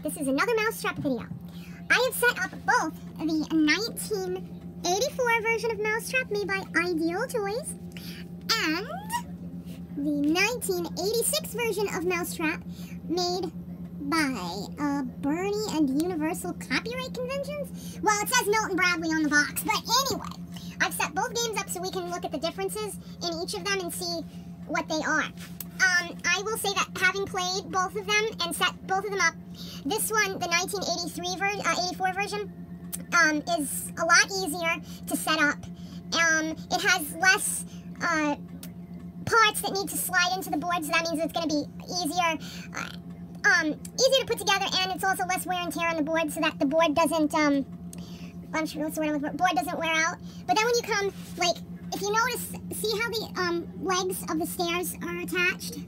This is another Mousetrap video. I have set up both the 1984 version of Mousetrap made by Ideal Toys and the 1986 version of Mousetrap made by Bernie and Universal Copyright Conventions. Well, it says Milton Bradley on the box, but anyway, I've set both games up so we can look at the differences in each of them and see what they are. I will say that having played both of them and set both of them up, this one, the 84 version, is a lot easier to set up. It has less parts that need to slide into the board, so that means it's going to be easier to put together, and it's also less wear and tear on the board, so that the board doesn't, I'm sure what's the word I'm looking for, board doesn't wear out. But then when you come, like, if you notice, see how the legs of the stairs are attached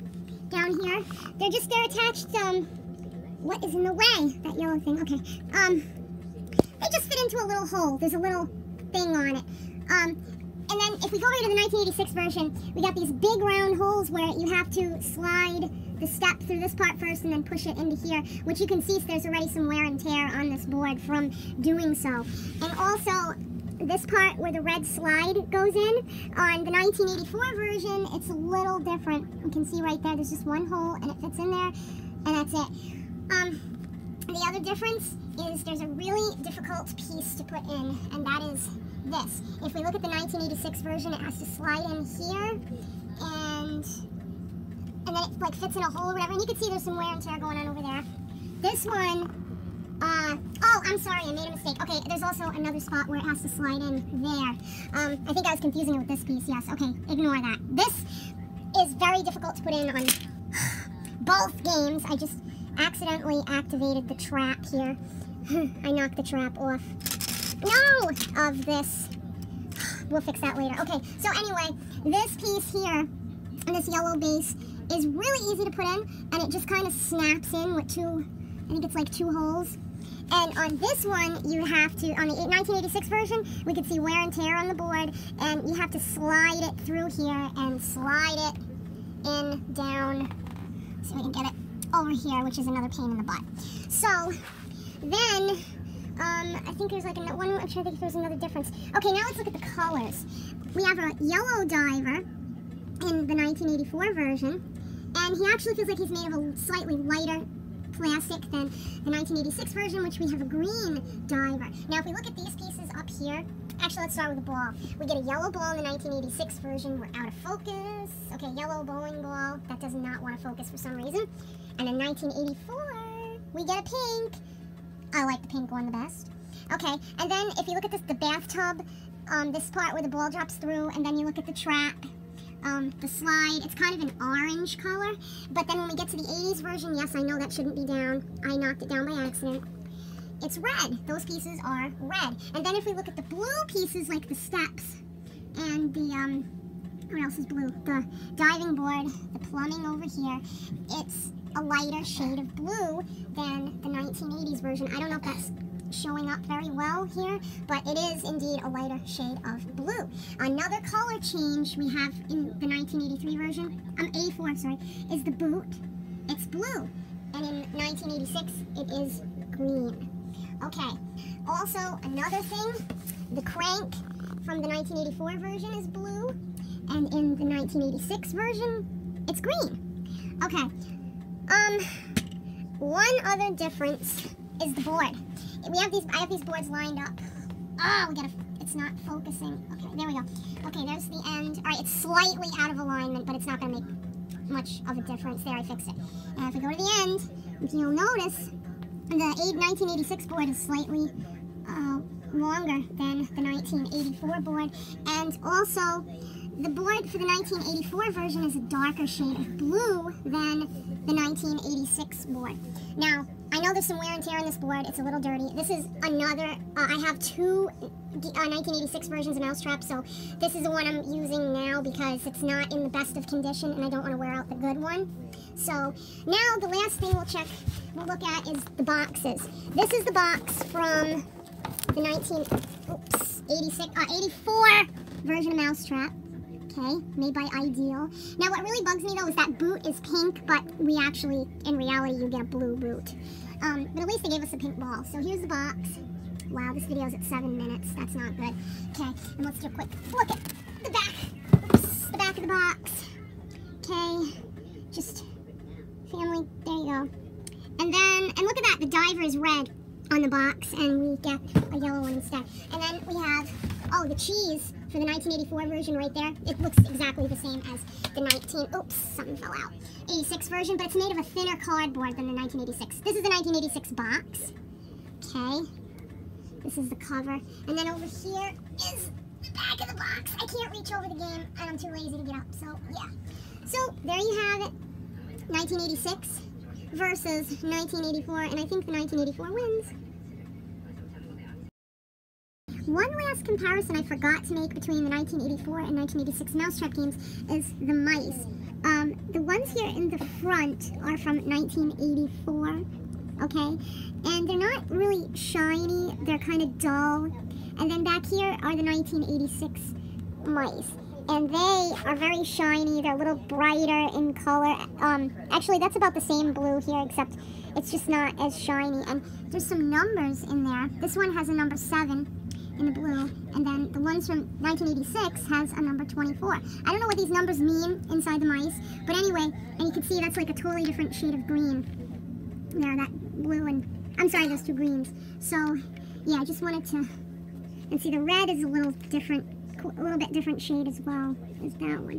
down here? They're attached, what is in the way? That yellow thing, okay. They just fit into a little hole. There's a little thing on it. And then if we go over to the 1986 version, we got these big round holes where you have to slide the step through this part first and then push it into here, which you can see there's already some wear and tear on this board from doing so. And also, this part where the red slide goes in, on the 1984 version, it's a little different. You can see right there, there's just one hole and it fits in there, and that's it. The other difference is there's a really difficult piece to put in, and that is this. If we look at the 1986 version, it has to slide in here, and then it like fits in a hole or whatever, and you can see there's some wear and tear going on over there. This one, oh, I'm sorry, I made a mistake. Okay, there's also another spot where it has to slide in there. I think I was confusing it with this piece, yes. Okay, ignore that. This is very difficult to put in on both games. I just accidentally activated the trap here. I knocked the trap off. No! Of this. We'll fix that later. Okay, so anyway, this piece here, this yellow base, is really easy to put in, and it just kind of snaps in with two, I think it's like two holes. And on this one, you have to, on the 1986 version, we could see wear and tear on the board, and you have to slide it through here and slide it in down, so we can get it over here, which is another pain in the butt. So then, I think there's like one, I'm trying to think if there's another difference. Okay, now let's look at the colors. We have a yellow diver in the 1984 version, and he actually feels like he's made of a slightly lighter plastic than the 1986 version, which we have a green diver. Now, if we look at these pieces up here, actually, let's start with the ball. We get a yellow ball in the 1986 version. We're out of focus. Okay, yellow bowling ball. That does not want to focus for some reason. And in 1984, we get a pink. I like the pink one the best. Okay, and then if you look at this, the bathtub, this part where the ball drops through, and then you look at the trap, the slide, it's kind of an orange color, but then when we get to the 80s version, yes, I know that shouldn't be down. I knocked it down by accident. It's red. Those pieces are red. And then if we look at the blue pieces, like the steps and the, what else is blue? The diving board, the plumbing over here, it's a lighter shade of blue than the 1980s version. I don't know if that's showing up very well here, but it is indeed a lighter shade of blue. Another color change we have in the 1983 version, 84, sorry, is the boot. It's blue, and in 1986 it is green. Okay, also another thing, the crank from the 1984 version is blue, and in the 1986 version, it's green. Okay, one other difference is the board. I have these boards lined up. Oh, it's not focusing. Okay, there we go. Okay, there's the end. All right, it's slightly out of alignment, but it's not going to make much of a difference. There, I fixed it. And if we go to the end, you'll notice the 1986 board is slightly longer than the 1984 board. And also, the board for the 1984 version is a darker shade of blue than the 1986 board. Now, I know there's some wear and tear on this board. It's a little dirty. This is another, I have two 1986 versions of Mousetrap, so this is the one I'm using now because it's not in the best of condition and I don't want to wear out the good one. So now the last thing we'll look at is the boxes. This is the box from the 84 version of Mousetrap. Okay, made by Ideal. Now what really bugs me though is that boot is pink, but we actually, in reality, you get a blue boot. But at least they gave us a pink ball. So here's the box. Wow, this video is at 7 minutes. That's not good. Okay, and let's do a quick look at the back. Oops, the back of the box. Okay, just family, there you go. And look at that, the diver is red on the box, and we get a yellow one instead. And then we have, oh, the cheese for the 1984 version right there. It looks exactly the same as the oops, something fell out. 86 version, but it's made of a thinner cardboard than the 1986. This is the 1986 box. Okay, this is the cover. And then over here is the back of the box. I can't reach over the game, and I'm too lazy to get up, so yeah. So there you have it, 1986 versus 1984, and I think the 1984 wins. One last comparison I forgot to make between the 1984 and 1986 Mousetrap games is the mice. The ones here in the front are from 1984, okay? And they're not really shiny, they're kind of dull. And then back here are the 1986 mice. And they are very shiny, they're a little brighter in color. Actually, that's about the same blue here, except it's just not as shiny. And there's some numbers in there. This one has a number 7 in the blue, and then the ones from 1986 has a number 24. I don't know what these numbers mean inside the mice, but anyway, and you can see that's like a totally different shade of green. There, that blue and, I'm sorry, those two greens. So, yeah, I just wanted to, and see the red is a little different, a little bit different shade as well as that one.